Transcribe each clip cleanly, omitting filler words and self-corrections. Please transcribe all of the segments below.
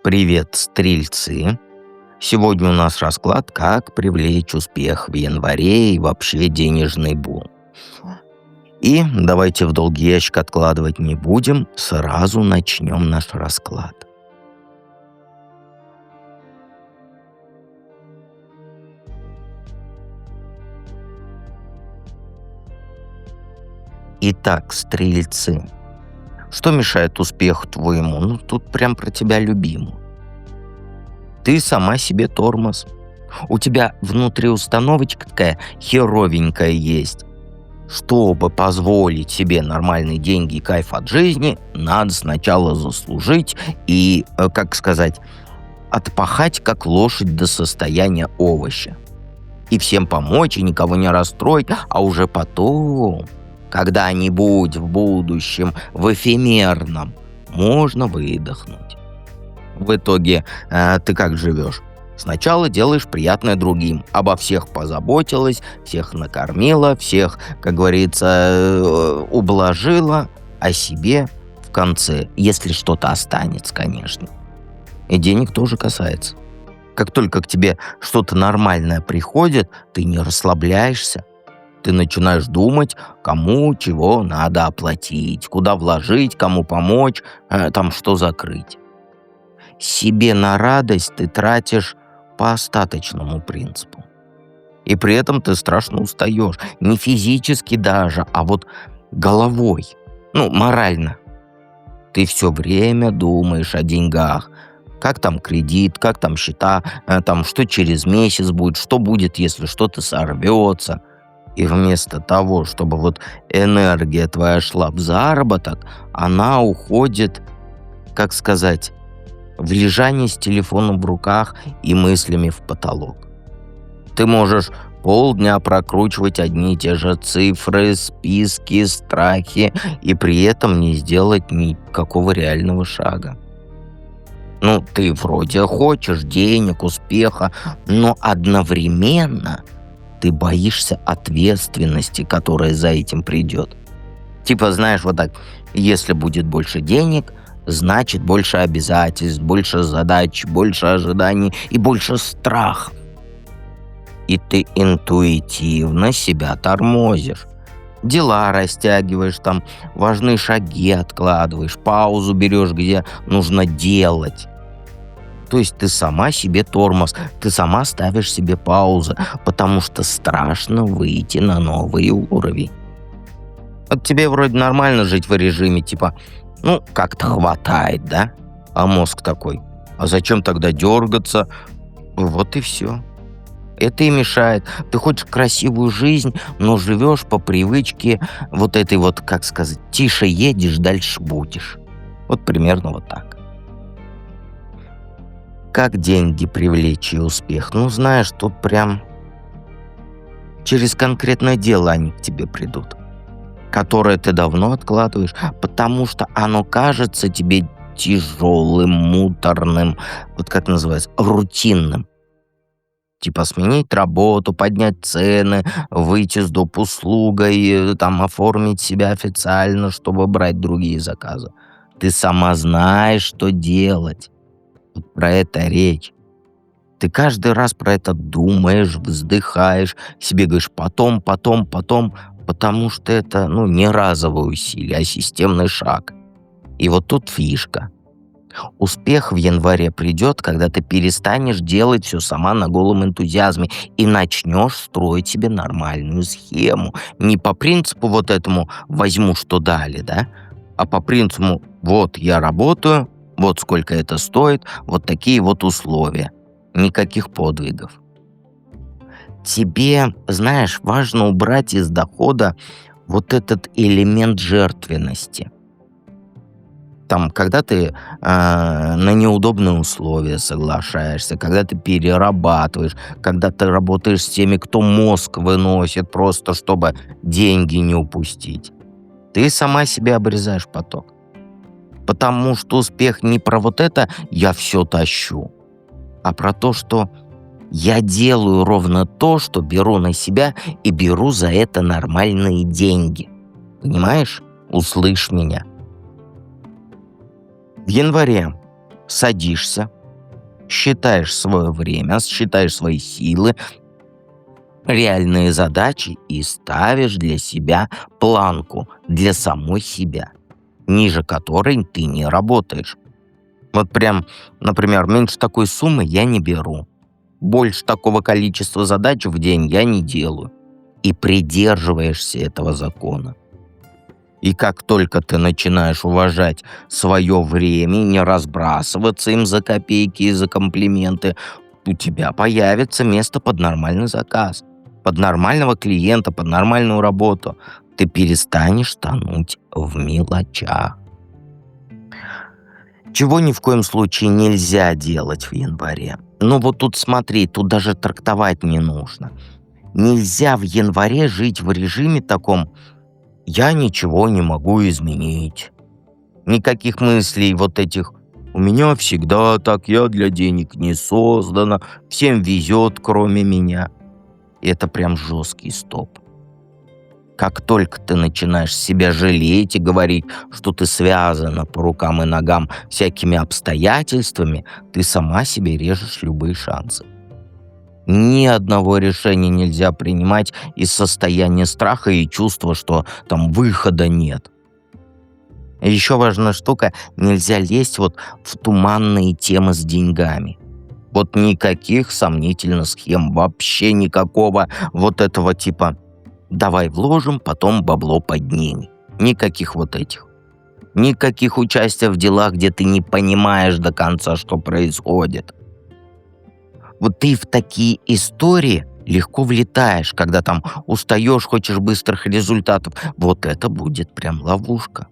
Привет, стрельцы! Сегодня у нас расклад «Как привлечь успех в январе и вообще денежный бум». И давайте в долгий ящик откладывать не будем, сразу начнем наш расклад. Итак, стрельцы, что мешает успеху твоему? Ну, тут прям про тебя любимую. Ты сама себе тормоз. У тебя внутри установочка такая херовенькая есть. Чтобы позволить себе нормальные деньги и кайф от жизни, надо сначала заслужить и, как сказать, отпахать как лошадь до состояния овоща. И всем помочь, и никого не расстроить, а уже потом, когда-нибудь в будущем, в эфемерном, можно выдохнуть. В итоге ты как живешь? Сначала делаешь приятное другим, обо всех позаботилась, всех накормила, всех, как говорится, ублажила, а себе в конце, если что-то останется, конечно. И денег тоже касается. Как только к тебе что-то нормальное приходит, ты не расслабляешься. Ты начинаешь думать, кому чего надо оплатить, куда вложить, кому помочь, там что закрыть. Себе на радость ты тратишь по остаточному принципу. И при этом ты страшно устаешь. Не физически даже, а вот головой. Морально. Ты все время думаешь о деньгах. Как там кредит, как там счета, там что через месяц будет, что будет, если что-то сорвется. И вместо того, чтобы вот энергия твоя шла в заработок, она уходит, как сказать, в лежание с телефоном в руках и мыслями в потолок. Ты можешь полдня прокручивать одни и те же цифры, списки, страхи, и при этом не сделать никакого реального шага. Ты вроде хочешь денег, успеха, но одновременно ты боишься ответственности, которая за этим придет. Типа, знаешь, вот так, если будет больше денег, значит больше обязательств, больше задач, больше ожиданий и больше страхов. И ты интуитивно себя тормозишь. Дела растягиваешь, там важные шаги откладываешь, паузу берешь, где нужно делать. То есть ты сама себе тормоз, ты сама ставишь себе паузу, потому что страшно выйти на новый уровень. Вот тебе вроде нормально жить в режиме, типа, как-то хватает, да? А мозг такой, а зачем тогда дергаться? Вот и все. Это и мешает. Ты хочешь красивую жизнь, но живешь по привычке вот этой вот, как сказать, тише едешь, дальше будешь. Вот примерно вот так. Как деньги привлечь и успех? Знаешь, тут прям через конкретное дело они к тебе придут, которое ты давно откладываешь, потому что оно кажется тебе тяжелым, муторным, вот как называется, рутинным. Типа сменить работу, поднять цены, выйти с доп. Услугой, там оформить себя официально, чтобы брать другие заказы. Ты сама знаешь, что делать. Вот про это речь. Ты каждый раз про это думаешь, вздыхаешь, себе говоришь потом, потому что это, не разовое усилие, а системный шаг. И вот тут фишка. Успех в январе придет, когда ты перестанешь делать все сама на голом энтузиазме и начнешь строить себе нормальную схему. Не по принципу вот этому «возьму, что дали», да? А по принципу «вот я работаю, вот сколько это стоит, вот такие вот условия». Никаких подвигов. Тебе, знаешь, важно убрать из дохода вот этот элемент жертвенности. Там, когда ты на неудобные условия соглашаешься, когда ты перерабатываешь, когда ты работаешь с теми, кто мозг выносит, просто чтобы деньги не упустить. Ты сама себе обрезаешь поток. Потому что успех не про вот это «я все тащу», а про то, что я делаю ровно то, что беру на себя и беру за это нормальные деньги. Понимаешь? Услышь меня. В январе садишься, считаешь свое время, считаешь свои силы, реальные задачи и ставишь для себя планку для самой себя, ниже которой ты не работаешь. Вот прям, например, меньше такой суммы я не беру. Больше такого количества задач в день я не делаю. И придерживаешься этого закона. И как только ты начинаешь уважать свое время, не разбрасываться им за копейки и за комплименты, у тебя появится место под нормальный заказ, под нормального клиента, под нормальную работу. Ты перестанешь тонуть в мелочах. Чего ни в коем случае нельзя делать в январе. Ну вот тут смотри, тут даже трактовать не нужно. Нельзя в январе жить в режиме таком «я ничего не могу изменить». Никаких мыслей вот этих «у меня всегда так, я для денег не создана, всем везет, кроме меня». Это прям жесткий стоп. Как только ты начинаешь себя жалеть и говорить, что ты связана по рукам и ногам всякими обстоятельствами, ты сама себе режешь любые шансы. Ни одного решения нельзя принимать из состояния страха и чувства, что там выхода нет. И еще важная штука, нельзя лезть вот в туманные темы с деньгами. Вот никаких сомнительных схем, вообще никакого вот этого типа «давай вложим, потом бабло поднимем». Никаких вот этих. Никаких участия в делах, где ты не понимаешь до конца, что происходит. Вот ты в такие истории легко влетаешь, когда там устаешь, хочешь быстрых результатов. Вот это будет прям ловушка.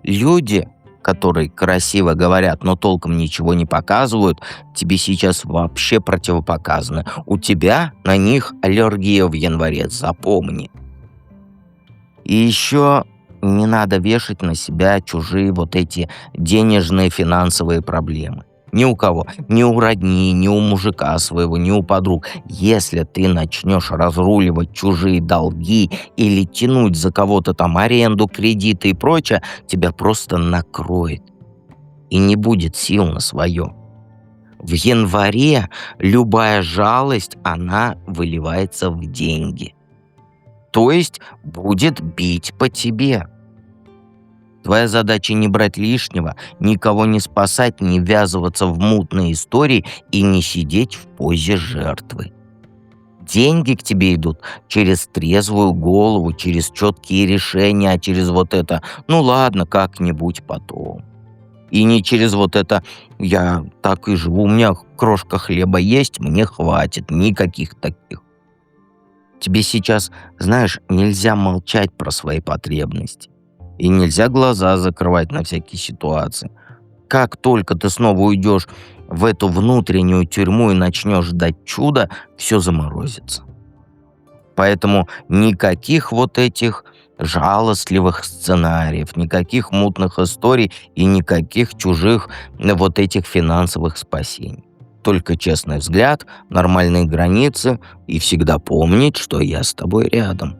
Люди, которые красиво говорят, но толком ничего не показывают, тебе сейчас вообще противопоказаны. У тебя на них аллергия в январе, запомни. И еще не надо вешать на себя чужие вот эти денежные финансовые проблемы. Ни у кого. Ни у родни, ни у мужика своего, ни у подруг. Если ты начнешь разруливать чужие долги или тянуть за кого-то там аренду, кредиты и прочее, тебя просто накроет. И не будет сил на свое. В январе любая жалость, она выливается в деньги. То есть будет бить по тебе. Твоя задача не брать лишнего, никого не спасать, не ввязываться в мутные истории и не сидеть в позе жертвы. Деньги к тебе идут через трезвую голову, через четкие решения, а через вот это «ну ладно, как-нибудь потом». И не через вот это «я так и живу, у меня крошка хлеба есть, мне хватит», никаких таких. Тебе сейчас, знаешь, нельзя молчать про свои потребности. И нельзя глаза закрывать на всякие ситуации. Как только ты снова уйдешь в эту внутреннюю тюрьму и начнешь ждать чуда, все заморозится. Поэтому никаких вот этих жалостливых сценариев, никаких мутных историй и никаких чужих вот этих финансовых спасений. Только честный взгляд, нормальные границы и всегда помнить, что я с тобой рядом.